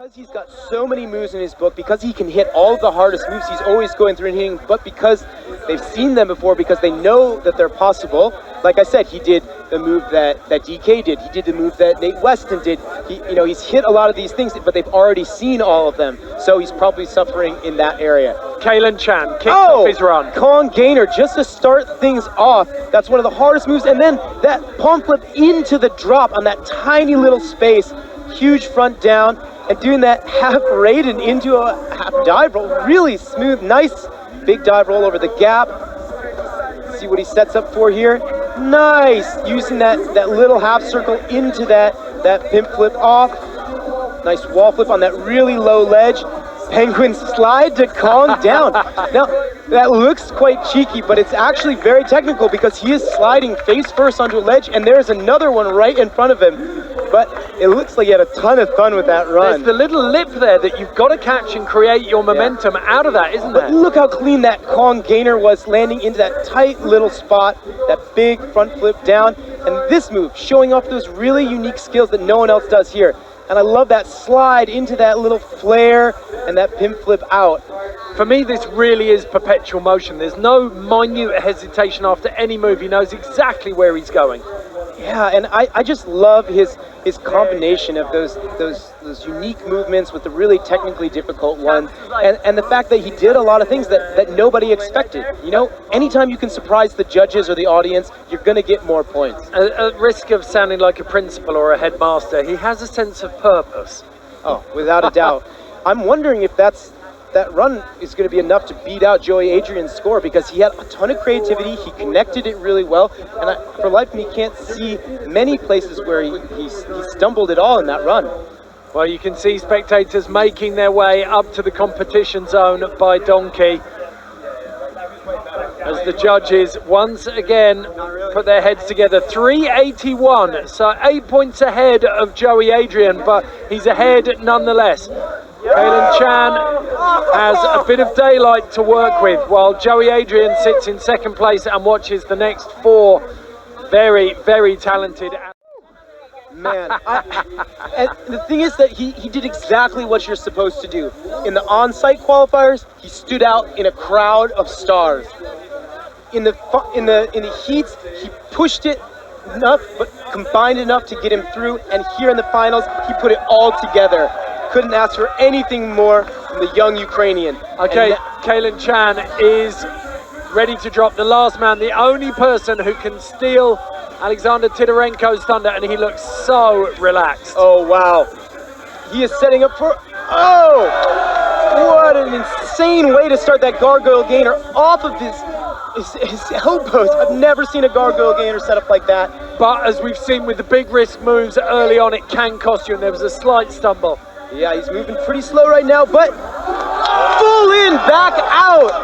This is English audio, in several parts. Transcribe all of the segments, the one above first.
Because he's got so many moves in his book, because he can hit all of the hardest moves, he's always going through and hitting, but because they've seen them before, because they know that they're possible. Like I said, he did the move that DK did. He did the move that Nate Weston did. He's hit a lot of these things, but they've already seen all of them. So he's probably suffering in that area. Calen Chan kicks off his run. Kong Gainer, just to start things off. That's one of the hardest moves. And then that palm flip into the drop on that tiny little space. Huge front down. And doing that half rated into a half dive roll. Really smooth, nice big dive roll over the gap. See what he sets up for here. Nice, using that little half circle into that pimp flip off. Nice wall flip on that really low ledge. Penguin slide to Kong down. Now, that looks quite cheeky, but it's actually very technical because he is sliding face first onto a ledge, and there's another one right in front of him. But it looks like he had a ton of fun with that run. There's the little lip there that you've got to catch and create your momentum out of that, isn't there? But look how clean that Kong Gainer was, landing into that tight little spot, that big front flip down. And this move, showing off those really unique skills that no one else does here. And I love that slide into that little flare and that pimp flip out. For me, this really is perpetual motion. There's no minute hesitation after any move. He knows exactly where he's going. Yeah, and I just love his combination of those unique movements with the really technically difficult ones, and the fact that he did a lot of things that nobody expected. You know, anytime you can surprise the judges or the audience, you're going to get more points. At risk of sounding like a principal or a headmaster, he has a sense of purpose. Oh, without a doubt. I'm wondering if that run is going to be enough to beat out Joey Adrian's score, because he had a ton of creativity, he connected it really well, and for life me can't see many places where he stumbled at all in that run. Well, you can see spectators making their way up to the competition zone by donkey, as the judges once again put their heads together. 381, so 8 points ahead of Joey Adrian, but he's ahead nonetheless. Calen Chan has a bit of daylight to work with, while Joey Adrian sits in second place and watches the next four very, very talented. Man, and the thing is that he did exactly what you're supposed to do. In the on-site qualifiers, he stood out in a crowd of stars. In the heats, he pushed it enough, but combined enough to get him through. And here in the finals, he put it all together. Couldn't ask for anything more from the young Ukrainian. Okay, Calen Chan is ready to drop the last man, the only person who can steal Alexander Tidorenko's thunder, and he looks so relaxed. Oh, wow. He is setting up for... Oh! What an insane way to start that gargoyle gainer off of his elbows. I've never seen a gargoyle gainer set up like that. But as we've seen with the big risk moves early on, it can cost you, and there was a slight stumble. Yeah, he's moving pretty slow right now, but full in, back out.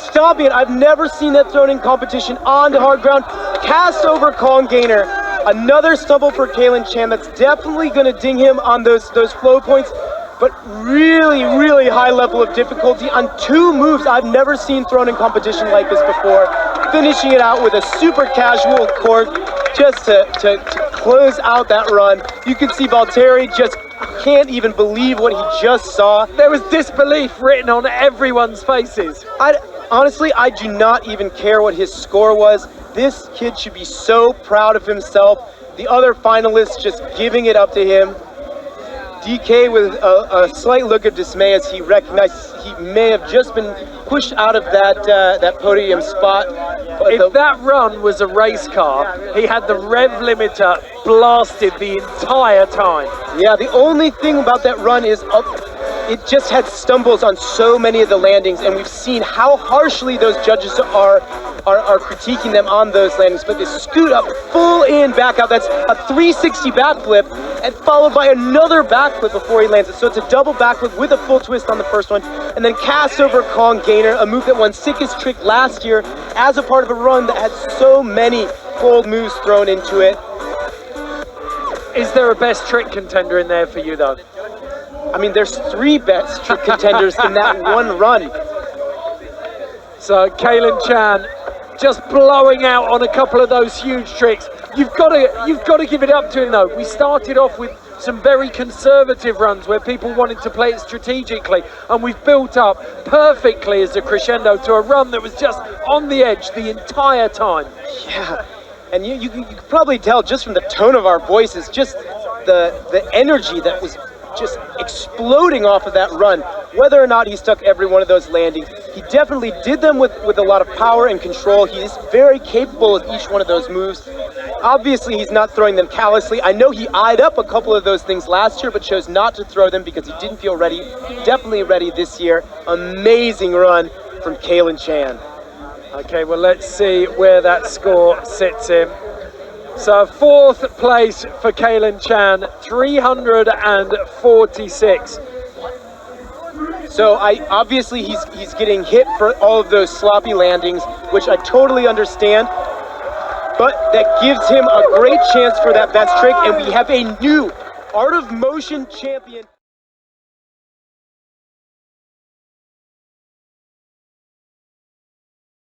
Stomping it. I've never seen that thrown in competition onto hard ground. Cast over Kong Gainer. Another stumble for Calen Chan. That's definitely going to ding him on those flow points, but really, really high level of difficulty on two moves I've never seen thrown in competition like this before. Finishing it out with a super casual cork just to close out that run. You can see Valtteri just can't even believe what he just saw. There was disbelief written on everyone's faces. Honestly, I do not even care what his score was. This kid should be so proud of himself. The other finalists just giving it up to him. DK with a slight look of dismay as he recognized he may have just been pushed out of that podium spot. If that run was a race car, he had the rev limiter blasted the entire time. Yeah, the only thing about that run is it just had stumbles on so many of the landings, and we've seen how harshly those judges are critiquing them on those landings. But they scoot up full in back out. That's a 360 backflip, and followed by another backflip before he lands it. So it's a double backflip with a full twist on the first one, and then cast over Kong Gainer, a move that won Sickest Trick last year as a part of a run that had so many bold moves thrown into it. Is there a best trick contender in there for you, though? I mean, there's three best trick contenders in that one run. So Calen Chan just blowing out on a couple of those huge tricks. You've got to give it up to him, though. We started off with some very conservative runs where people wanted to play it strategically, and we've built up perfectly as a crescendo to a run that was just on the edge the entire time. Yeah, and you can probably tell just from the tone of our voices, just the energy that was just exploding off of that run. Whether or not he stuck every one of those landings, he definitely did them with a lot of power and control. He is very capable of each one of those moves. Obviously, he's not throwing them callously. I know he eyed up a couple of those things last year, but chose not to throw them because he didn't feel ready. Definitely ready this year. Amazing run from Calen Chan. Okay, well, let's see where that score sits him. So 4th place for Calen Chan, 346. So obviously he's getting hit for all of those sloppy landings, which I totally understand. But that gives him a great chance for that best trick, and we have a new Art of Motion champion.